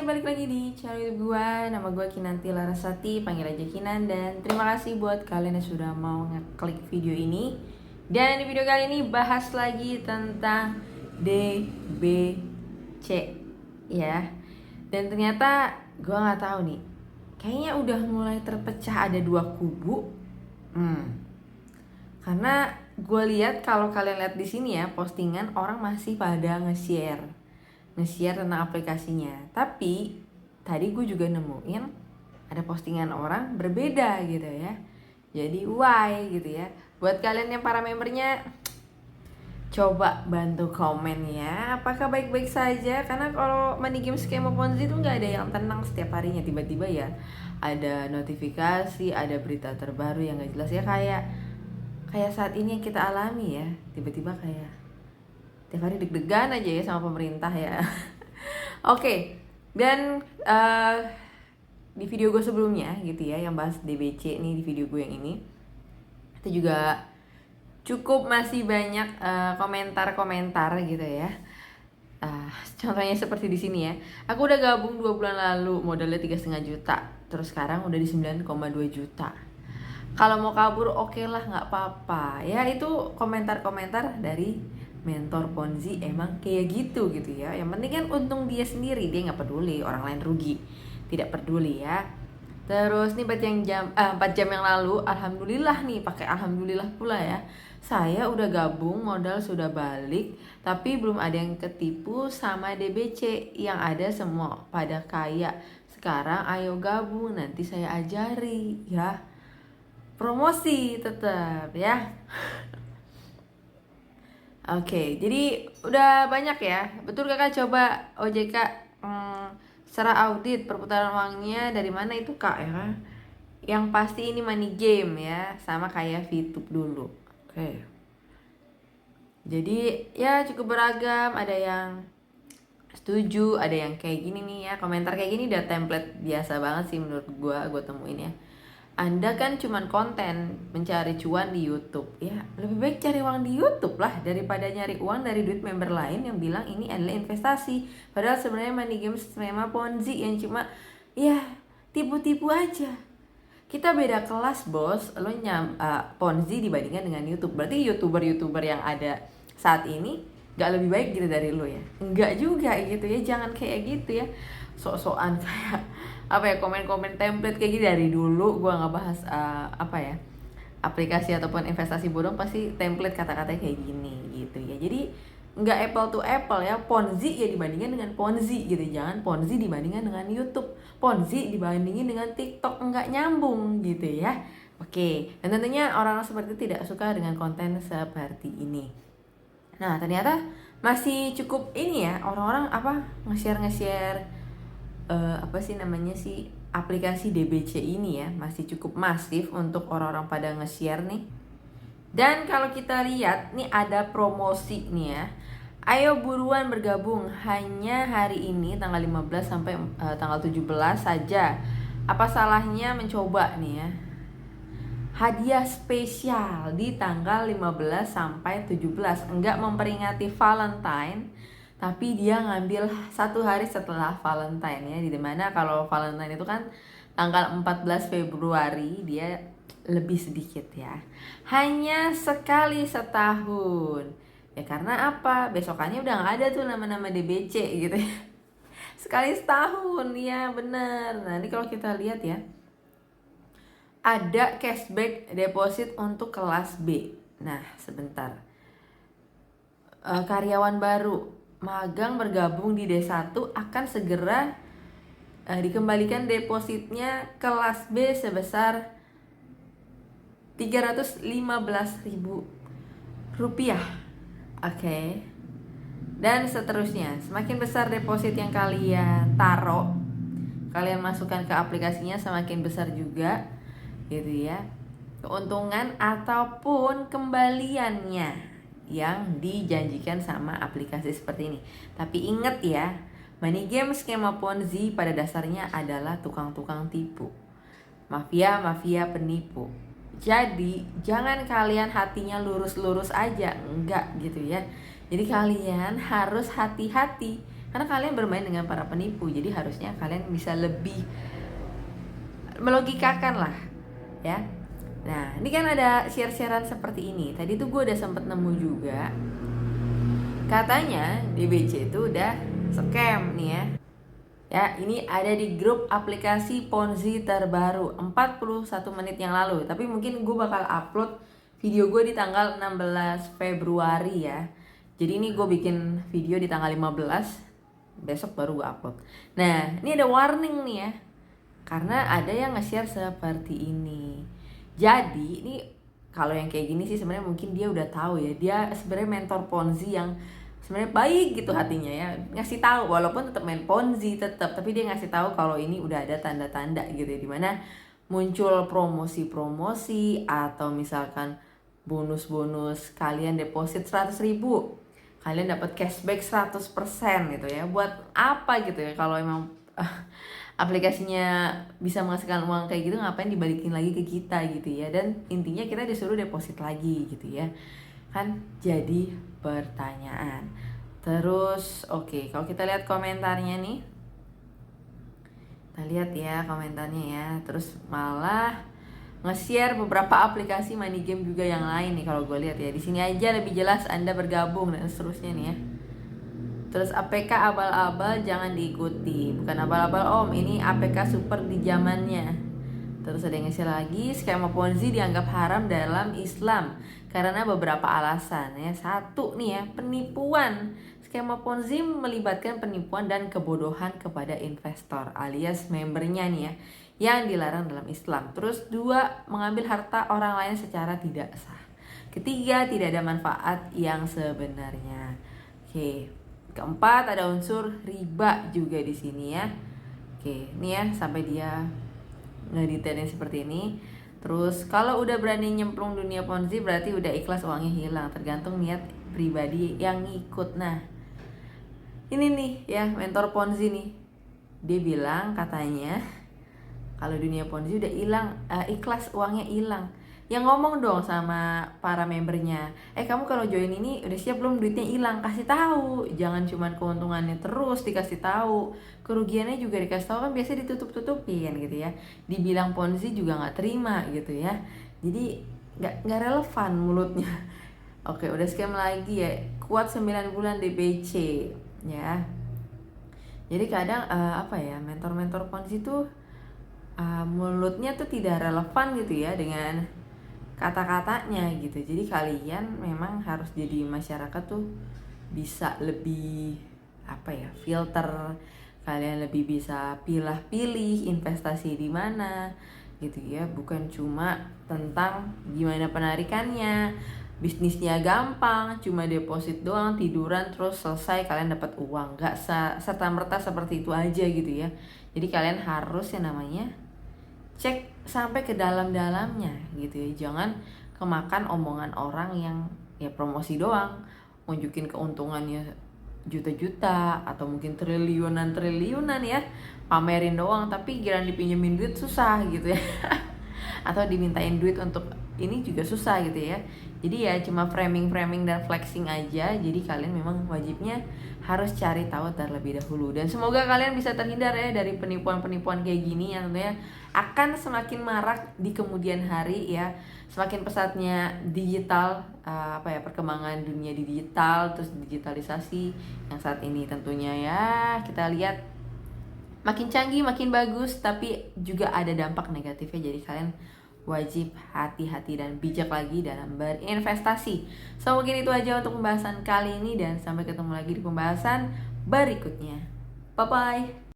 balik lagi di channel YouTube gue. Nama gue Kinanti Larasati, panggil aja Kinan. Dan terima kasih buat kalian yang sudah mau ngeklik video ini. Dan di video kali ini bahas lagi tentang DBC ya. Dan ternyata gue gak tahu nih, kayaknya udah mulai terpecah ada dua kubu. Karena gue lihat kalau kalian lihat di sini ya, postingan orang masih pada nge-share tentang aplikasinya. Tapi tadi gue juga nemuin ada postingan orang berbeda gitu ya. Jadi why gitu ya. Buat kalian yang para membernya, coba bantu komen ya, apakah baik-baik saja? Karena kalau money game skema Ponzi itu nggak ada yang tenang setiap harinya. Tiba-tiba ya ada notifikasi, ada berita terbaru yang nggak jelas ya, kayak saat ini yang kita alami ya. Tiba-tiba kayak tiap hari deg-degan aja ya sama pemerintah ya. Oke, dan di video gue sebelumnya gitu ya, yang bahas DBC nih, di video gue yang ini itu juga cukup masih banyak komentar-komentar gitu ya. Contohnya seperti di sini ya, aku udah gabung 2 bulan lalu, modalnya 3,5 juta, terus sekarang udah di 9,2 juta. Kalau mau kabur oke lah, nggak apa-apa ya. Itu komentar-komentar dari mentor Ponzi, emang kayak gitu ya. Yang penting kan untung dia sendiri, dia nggak peduli orang lain rugi, tidak peduli ya. Terus nih 4 jam yang lalu, alhamdulillah nih, pakai alhamdulillah pula ya, saya udah gabung, modal sudah balik, tapi belum ada yang ketipu sama DBC. Yang ada semua pada kaya. Sekarang ayo gabung, nanti saya ajari ya. Promosi tetap ya. Oke, jadi udah banyak ya. Betul kakak, coba OJK secara audit perputaran uangnya dari mana itu kak ya kan? Yang pasti ini money game ya, sama kayak VTube dulu. Oke. Jadi ya cukup beragam, ada yang setuju, ada yang kayak gini nih ya. Komentar kayak gini udah template biasa banget sih menurut gue temuin ya. Anda kan cuman konten mencari cuan di YouTube ya, lebih baik cari uang di YouTube lah daripada nyari uang dari duit member lain yang bilang ini adalah investasi. Padahal sebenarnya money game skema Ponzi yang cuma ya tipu-tipu aja. Kita beda kelas bos, lo Ponzi dibandingkan dengan YouTube. Berarti youtuber yang ada saat ini gak lebih baik gitu dari lo ya? Enggak juga gitu ya, jangan kayak gitu ya. Sok-sokan kayak apa ya, komen-komen template kayak gini. Dari dulu gue nggak bahas aplikasi ataupun investasi bodong, pasti template kata-katanya kayak gini gitu ya. Jadi nggak apple to apple ya. Ponzi ya dibandingkan dengan Ponzi gitu, jangan Ponzi dibandingkan dengan YouTube, Ponzi dibandingin dengan TikTok, nggak nyambung gitu ya. Oke, dan tentunya orang-orang seperti itu tidak suka dengan konten seperti ini. Nah ternyata masih cukup ini ya, orang-orang nge-share aplikasi DBC ini ya, masih cukup masif untuk orang-orang pada nge-share nih. Dan kalau kita lihat nih ada promosi nih ya, ayo buruan bergabung, hanya hari ini tanggal 15 sampai tanggal 17 saja. Apa salahnya mencoba nih ya, hadiah spesial di tanggal 15 sampai 17. Enggak memperingati Valentine, tapi dia ngambil 1 hari setelah Valentine ya. Dimana kalau Valentine itu kan tanggal 14 Februari, dia lebih sedikit ya, hanya sekali setahun ya. Karena apa, besokannya udah gak ada tuh nama-nama DBC gitu ya. Sekali setahun ya, bener. Nah ini kalau kita lihat ya, ada cashback deposit untuk kelas B. Nah sebentar, karyawan baru magang bergabung di D1 akan segera dikembalikan depositnya kelas B sebesar Rp315.000. Oke. Dan seterusnya, semakin besar deposit yang kalian taruh, kalian masukkan ke aplikasinya, semakin besar juga gitu ya keuntungan ataupun kembaliannya yang dijanjikan sama aplikasi seperti ini. Tapi ingat ya, money game skema Ponzi pada dasarnya adalah tukang-tukang tipu, mafia penipu. Jadi jangan kalian hatinya lurus-lurus aja, enggak gitu ya. Jadi kalian harus hati-hati Karena kalian bermain dengan para penipu, jadi harusnya kalian bisa lebih melogikakan lah ya. Nah ini kan ada share-sharean seperti ini. Tadi tuh gue udah sempet nemu juga, katanya DBC itu udah scam nih ya. Ya, ini ada di grup aplikasi Ponzi terbaru 41 menit yang lalu. Tapi mungkin gue bakal upload video gue di tanggal 16 Februari ya. Jadi ini gue bikin video di tanggal 15, besok baru gue upload. Nah, ini ada warning nih ya, karena ada yang nge-share seperti ini. Jadi ini kalau yang kayak gini sih sebenarnya mungkin dia udah tahu ya. Dia sebenarnya mentor Ponzi yang sebenarnya baik gitu hatinya ya, ngasih tahu walaupun tetap main Ponzi tetap, tapi dia ngasih tahu kalau ini udah ada tanda-tanda gitu ya, dimana muncul promosi-promosi atau misalkan bonus-bonus, kalian deposit 100.000 kalian dapat cashback 100% gitu ya. Buat apa gitu ya kalau emang aplikasinya bisa menghasilkan uang kayak gitu, ngapain dibalikin lagi ke kita gitu ya. Dan intinya kita disuruh deposit lagi gitu ya, kan jadi pertanyaan. Terus oke, kalau kita lihat komentarnya nih, kita lihat ya komentarnya ya. Terus malah nge-share beberapa aplikasi money game juga yang lain nih kalau gue lihat ya. Di sini aja lebih jelas Anda bergabung dan seterusnya nih ya. Terus APK abal-abal jangan diikuti. Bukan abal-abal om, ini APK super di zamannya. Terus ada yang nge-share lagi, skema Ponzi dianggap haram dalam Islam karena beberapa alasan ya. Satu nih ya, penipuan. Skema Ponzi melibatkan penipuan dan kebodohan kepada investor alias membernya nih ya, yang dilarang dalam Islam. Terus dua, mengambil harta orang lain secara tidak sah. Ketiga, tidak ada manfaat yang sebenarnya. Oke. Keempat, ada unsur riba juga di sini ya. Oke, ini ya sampai dia ngedetailin seperti ini. Terus kalau udah berani nyemplung dunia Ponzi berarti udah ikhlas uangnya hilang, tergantung niat pribadi yang ngikut. Nah, ini nih ya mentor Ponzi nih, dia bilang katanya kalau dunia Ponzi udah hilang, ikhlas uangnya hilang. Yang ngomong dong sama para membernya, kamu kalau join ini udah siap belum duitnya hilang? Kasih tahu, jangan cuman keuntungannya terus dikasih tahu, kerugiannya juga dikasih tahu, kan biasa ditutup-tutupin gitu ya. Dibilang Ponzi juga nggak terima gitu ya. Jadi nggak relevan mulutnya. Oke, udah scam lagi ya. Kuat 9 bulan DBC ya. Jadi kadang mentor-mentor Ponzi tuh mulutnya tuh tidak relevan gitu ya dengan kata-katanya gitu. Jadi kalian memang harus jadi masyarakat tuh bisa lebih filter, kalian lebih bisa pilih investasi di mana gitu ya, bukan cuma tentang gimana penarikannya, bisnisnya gampang, cuma deposit doang, tiduran terus selesai kalian dapat uang. Nggak serta-merta seperti itu aja gitu ya. Jadi kalian harus yang namanya cek sampai ke dalam-dalamnya gitu ya. Jangan kemakan omongan orang yang ya promosi doang, nunjukin keuntungannya juta-juta atau mungkin triliunan ya, pamerin doang tapi giliran dipinjemin duit susah gitu ya. Atau dimintain duit untuk ini juga susah gitu ya. Jadi ya cuma framing dan flexing aja. Jadi kalian memang wajibnya harus cari tahu terlebih dahulu. Dan semoga kalian bisa terhindar ya dari penipuan-penipuan kayak gini yang tentunya akan semakin marak di kemudian hari ya. Semakin pesatnya digital, perkembangan dunia digital, terus digitalisasi yang saat ini tentunya ya kita lihat makin canggih, makin bagus, tapi juga ada dampak negatifnya. Jadi kalian wajib hati-hati dan bijak lagi dalam berinvestasi. So mungkin itu aja untuk pembahasan kali ini dan sampai ketemu lagi di pembahasan berikutnya. Bye bye.